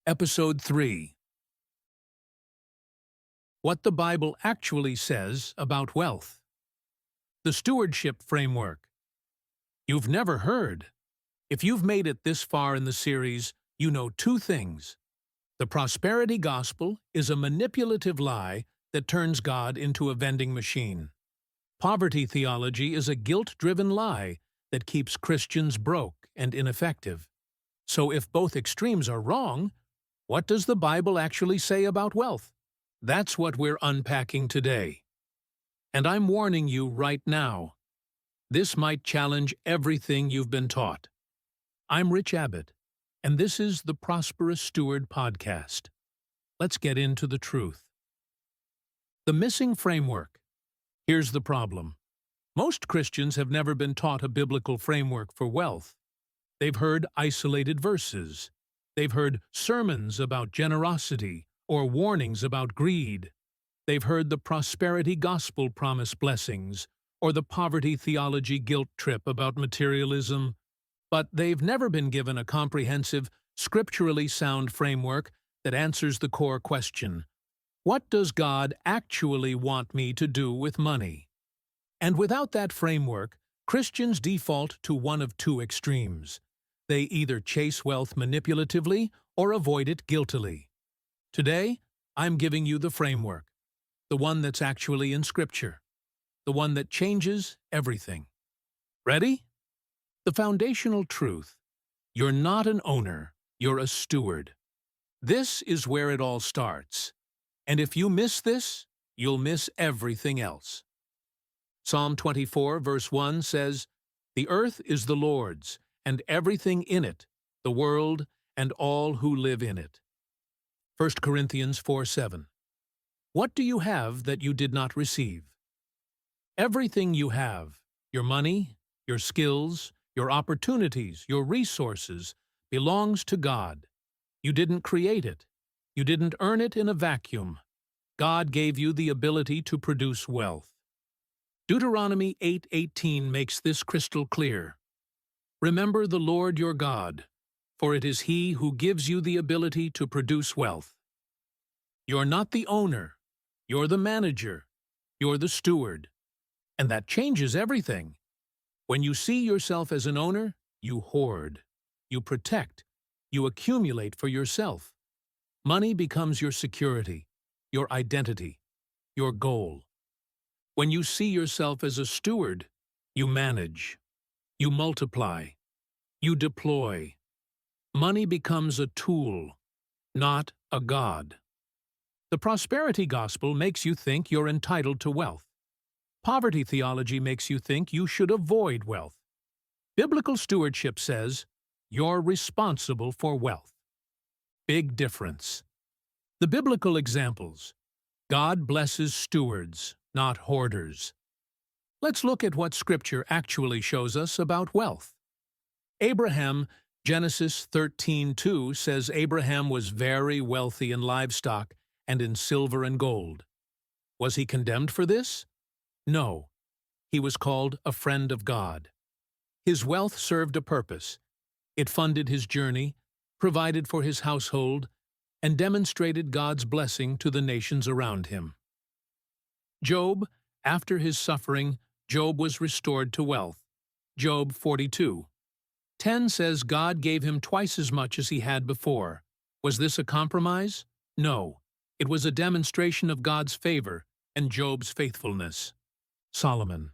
Episode 3. What the Bible actually says about wealth. The Stewardship Framework. You've never heard. If you've made it this far in the series, you know two things. The prosperity gospel is a manipulative lie that turns God into a vending machine. Poverty theology is a guilt-driven lie that keeps Christians broke and ineffective. So if both extremes are wrong, what does the Bible actually say about wealth? That's what we're unpacking today. And I'm warning you right now. This might challenge everything you've been taught. I'm Rich Abbott, and this is the Prosperous Steward podcast. Let's get into the truth. The missing framework. Here's the problem. Most Christians have never been taught a biblical framework for wealth. They've heard isolated verses. They've heard sermons about generosity or warnings about greed. They've heard the prosperity gospel promise blessings or the poverty theology guilt trip about materialism. But they've never been given a comprehensive, scripturally sound framework that answers the core question: what does God actually want me to do with money? And without that framework, Christians default to one of two extremes. They either chase wealth manipulatively or avoid it guiltily. Today, I'm giving you the framework, the one that's actually in Scripture, the one that changes everything. Ready? The foundational truth: you're not an owner, you're a steward. This is where it all starts. And if you miss this, you'll miss everything else. Psalm 24, verse 1 says, "The earth is the Lord's, and everything in it, the world, and all who live in it." 1 Corinthians 4:7. What do you have that you did not receive? Everything you have, your money, your skills, your opportunities, your resources, belongs to God. You didn't create it. You didn't earn it in a vacuum. God gave you the ability to produce wealth. Deuteronomy 8:18 makes this crystal clear. Remember the Lord your God, for it is He who gives you the ability to produce wealth. You're not the owner, you're the manager, you're the steward. And that changes everything. When you see yourself as an owner, you hoard, you protect, you accumulate for yourself. Money becomes your security, your identity, your goal. When you see yourself as a steward, you manage. You multiply. You deploy. Money becomes a tool, not a god. The prosperity gospel makes you think you're entitled to wealth. Poverty theology makes you think you should avoid wealth. Biblical stewardship says you're responsible for wealth. Big difference. The biblical examples. God blesses stewards, not hoarders. Let's look at what Scripture actually shows us about wealth. Abraham, Genesis 13:2 says Abraham was very wealthy in livestock and in silver and gold. Was he condemned for this? No. He was called a friend of God. His wealth served a purpose. It funded his journey, provided for his household, and demonstrated God's blessing to the nations around him. Job, after his suffering, Job was restored to wealth. Job 42:10 says God gave him twice as much as he had before. Was this a compromise? No. It was a demonstration of God's favor and Job's faithfulness. Solomon.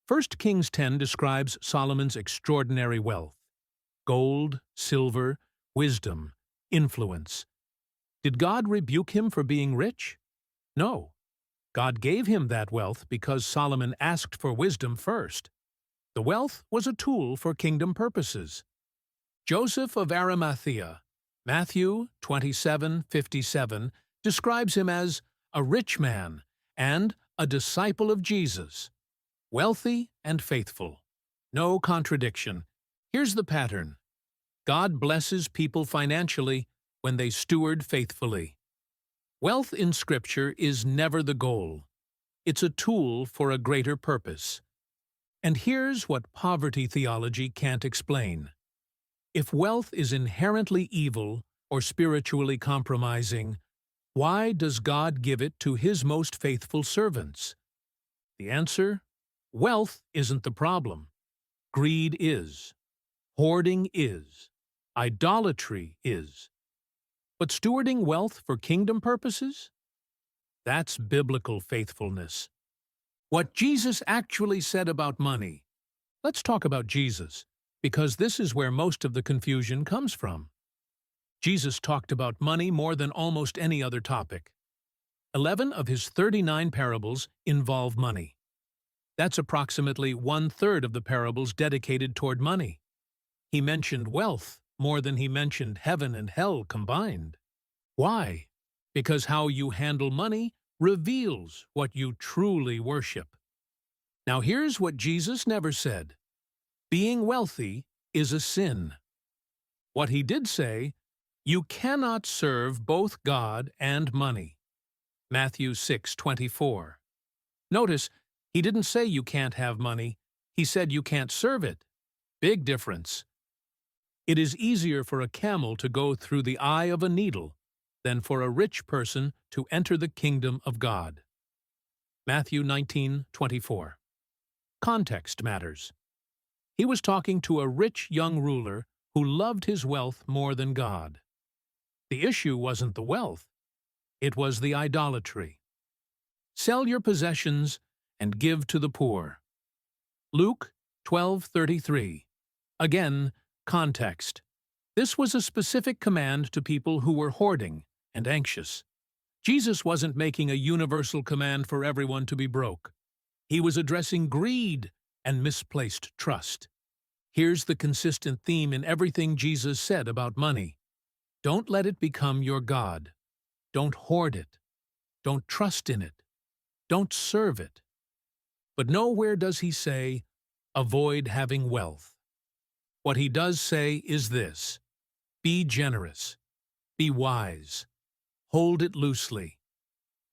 1 Kings 10 describes Solomon's extraordinary wealth: gold, silver, wisdom, influence. Did God rebuke him for being rich? No. God gave him that wealth because Solomon asked for wisdom first. The wealth was a tool for kingdom purposes. Joseph of Arimathea, Matthew 27:57, describes him as a rich man and a disciple of Jesus. Wealthy and faithful. No contradiction. Here's the pattern. God blesses people financially when they steward faithfully. Wealth in Scripture is never the goal. It's a tool for a greater purpose. And here's what poverty theology can't explain. If wealth is inherently evil, or spiritually compromising, why does God give it to His most faithful servants? The answer? Wealth isn't the problem. Greed is. Hoarding is. Idolatry is. But stewarding wealth for kingdom purposes? That's biblical faithfulness. What Jesus actually said about money. Let's talk about Jesus, because this is where most of the confusion comes from. Jesus talked about money more than almost any other topic. 11 of his 39 parables involve money. That's approximately 1/3 of the parables dedicated toward money. He mentioned wealth more than he mentioned heaven and hell combined. Why? Because how you handle money reveals what you truly worship. Now here's what Jesus never said. Being wealthy is a sin. What he did say, you cannot serve both God and money. Matthew 6:24. Notice, he didn't say you can't have money. He said you can't serve it. Big difference. It is easier for a camel to go through the eye of a needle than for a rich person to enter the kingdom of God. Matthew 19:24. Context matters. He was talking to a rich young ruler who loved his wealth more than God. The issue wasn't the wealth. It was the idolatry. Sell your possessions and give to the poor. Luke 12:33. Again, context. This was a specific command to people who were hoarding and anxious. Jesus wasn't making a universal command for everyone to be broke. He was addressing greed and misplaced trust. Here's the consistent theme in everything Jesus said about money. Don't let it become your God. Don't hoard it. Don't trust in it. Don't serve it. But nowhere does he say, avoid having wealth. What he does say is this: be generous. Be wise. Hold it loosely.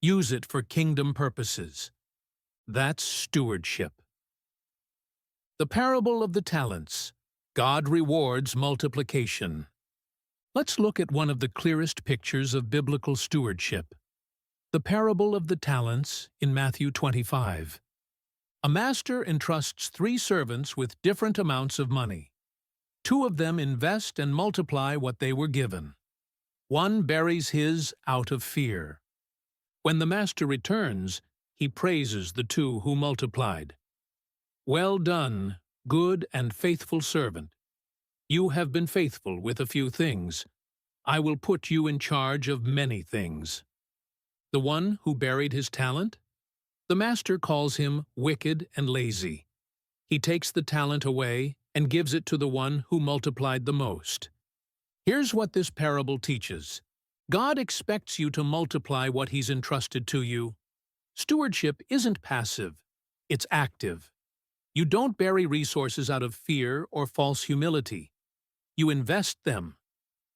Use it for kingdom purposes. That's stewardship. The parable of the talents. God rewards multiplication. Let's look at one of the clearest pictures of biblical stewardship. The parable of the talents in Matthew 25. A master entrusts 3 servants with different amounts of money. 2 of them invest and multiply what they were given. 1 buries his out of fear. When the master returns, he praises the 2 who multiplied. Well done, good and faithful servant. You have been faithful with a few things. I will put you in charge of many things. The one who buried his talent? The master calls him wicked and lazy. He takes the talent away and gives it to the one who multiplied the most. Here's what this parable teaches. God expects you to multiply what He's entrusted to you. Stewardship isn't passive, it's active. You don't bury resources out of fear or false humility. You invest them.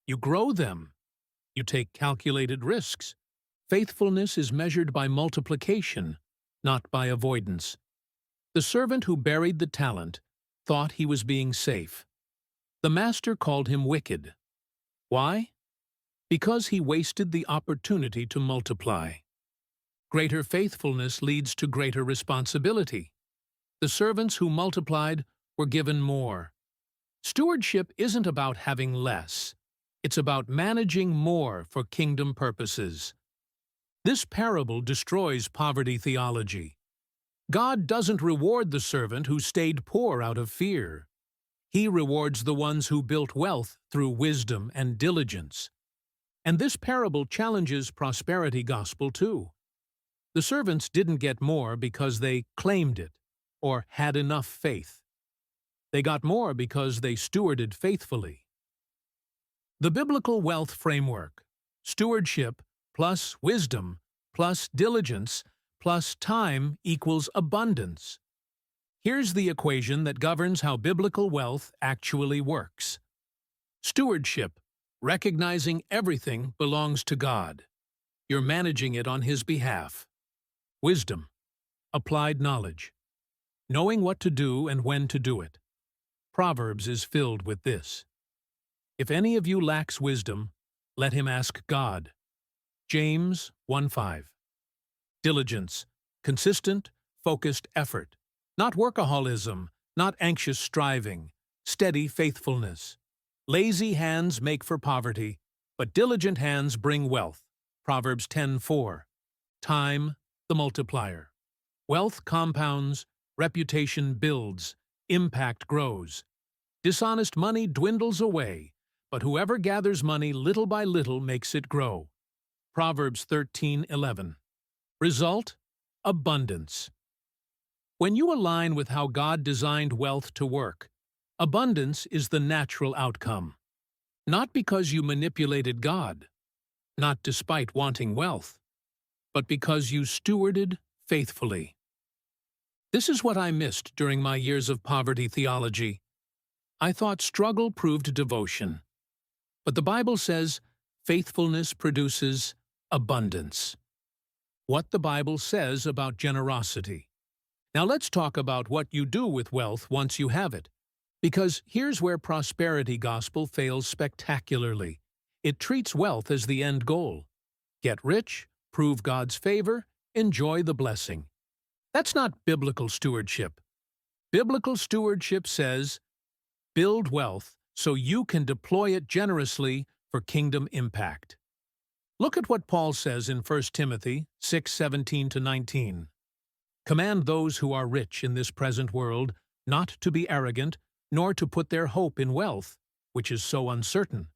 You grow them. You take calculated risks. Faithfulness is measured by multiplication, not by avoidance. The servant who buried the talent thought he was being safe. The master called him wicked. Why? Because he wasted the opportunity to multiply. Greater faithfulness leads to greater responsibility. The servants who multiplied were given more. Stewardship isn't about having less. It's about managing more for kingdom purposes. This parable destroys poverty theology. God doesn't reward the servant who stayed poor out of fear. He rewards the ones who built wealth through wisdom and diligence. And this parable challenges prosperity gospel too. The servants didn't get more because they claimed it or had enough faith. They got more because they stewarded faithfully. The biblical wealth framework: stewardship plus wisdom plus diligence plus time equals abundance. Here's the equation that governs how biblical wealth actually works. Stewardship, recognizing everything belongs to God. You're managing it on His behalf. Wisdom, applied knowledge, knowing what to do and when to do it. Proverbs is filled with this. If any of you lacks wisdom, let him ask God. James 1:5. Diligence, consistent, focused effort. Not workaholism, not anxious striving, steady faithfulness. Lazy hands make for poverty, but diligent hands bring wealth. Proverbs 10:4. Time, the multiplier. Wealth compounds, reputation builds, impact grows. Dishonest money dwindles away, but whoever gathers money little by little makes it grow. Proverbs 13:11. Result, abundance. When you align with how God designed wealth to work, abundance is the natural outcome. Not because you manipulated God, not despite wanting wealth, but because you stewarded faithfully. This is what I missed during my years of poverty theology. I thought struggle proved devotion. But the Bible says faithfulness produces abundance. What the Bible says about generosity. Now let's talk about what you do with wealth once you have it. Because here's where prosperity gospel fails spectacularly. It treats wealth as the end goal. Get rich, prove God's favor, enjoy the blessing. That's not biblical stewardship. Biblical stewardship says, build wealth so you can deploy it generously for kingdom impact. Look at what Paul says in 1 Timothy 6:17-19. Command those who are rich in this present world not to be arrogant, nor to put their hope in wealth, which is so uncertain,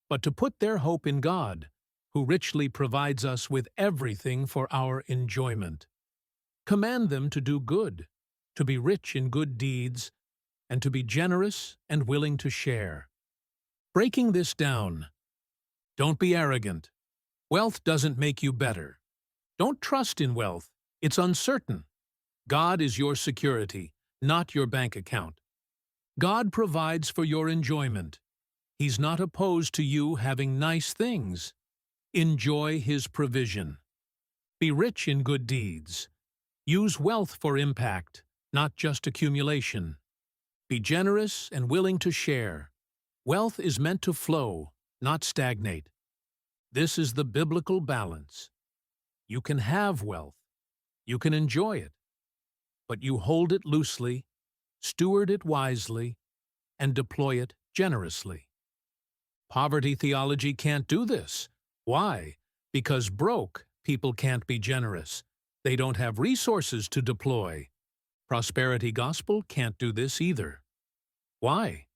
but to put their hope in God, who richly provides us with everything for our enjoyment. Command them to do good, to be rich in good deeds, and to be generous and willing to share. Breaking this down, don't be arrogant. Wealth doesn't make you better. Don't trust in wealth. It's uncertain. God is your security, not your bank account. God provides for your enjoyment. He's not opposed to you having nice things. Enjoy His provision. Be rich in good deeds. Use wealth for impact, not just accumulation. Be generous and willing to share. Wealth is meant to flow, not stagnate. This is the biblical balance. You can have wealth. You can enjoy it. But you hold it loosely, steward it wisely, and deploy it generously. Poverty theology can't do this. Why? Because broke people can't be generous. They don't have resources to deploy. Prosperity gospel can't do this either. Why?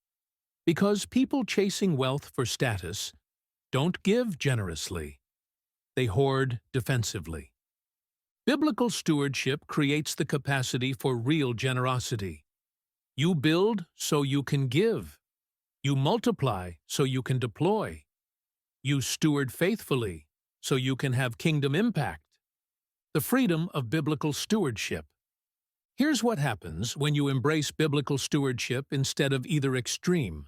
Because people chasing wealth for status don't give generously. They hoard defensively. Biblical stewardship creates the capacity for real generosity. You build so you can give. You multiply so you can deploy. You steward faithfully so you can have kingdom impact. The freedom of biblical stewardship. Here's what happens when you embrace biblical stewardship instead of either extreme.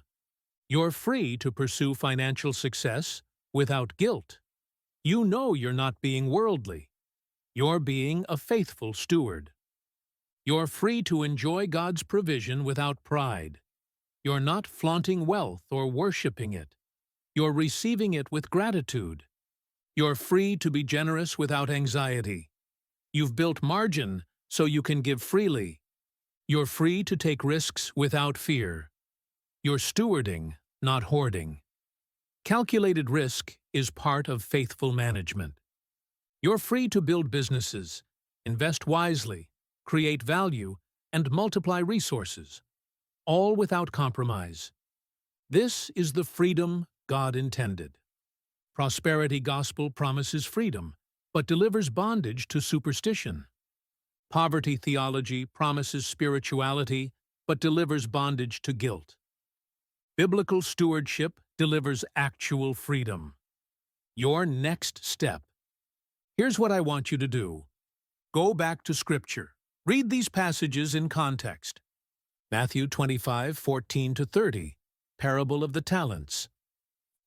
You're free to pursue financial success without guilt. You know you're not being worldly. You're being a faithful steward. You're free to enjoy God's provision without pride. You're not flaunting wealth or worshiping it. You're receiving it with gratitude. You're free to be generous without anxiety. You've built margin so you can give freely. You're free to take risks without fear. You're stewarding, not hoarding. Calculated risk is part of faithful management. You're free to build businesses, invest wisely, create value, and multiply resources, all without compromise. This is the freedom God intended. Prosperity gospel promises freedom, but delivers bondage to superstition. Poverty theology promises spirituality, but delivers bondage to guilt. Biblical stewardship delivers actual freedom. Your next step. Here's what I want you to do. Go back to Scripture. Read these passages in context. Matthew 25:14-30, Parable of the Talents.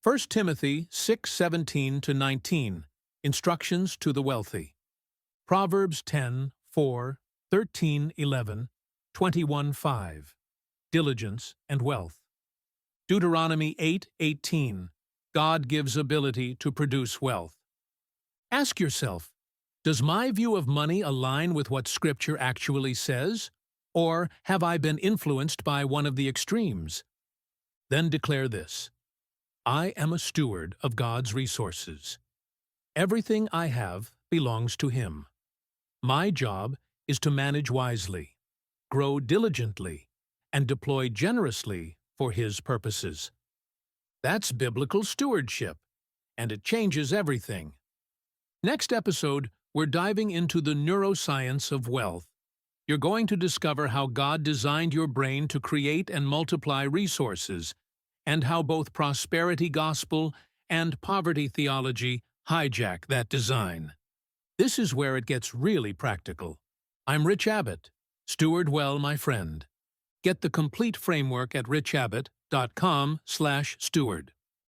1 Timothy 6:17-19, Instructions to the Wealthy. Proverbs 10:4, 13:11, 21:5, Diligence and Wealth. Deuteronomy 8:18, God gives ability to produce wealth. Ask yourself, does my view of money align with what Scripture actually says? Or have I been influenced by one of the extremes? Then declare this: I am a steward of God's resources. Everything I have belongs to Him. My job is to manage wisely, grow diligently, and deploy generously for His purposes. That's biblical stewardship, and it changes everything. Next episode, we're diving into the neuroscience of wealth. You're going to discover how God designed your brain to create and multiply resources, and how both prosperity gospel and poverty theology hijack that design. This is where it gets really practical. I'm Rich Abbott. Steward well, my friend. Get the complete framework at richabbott.com/steward.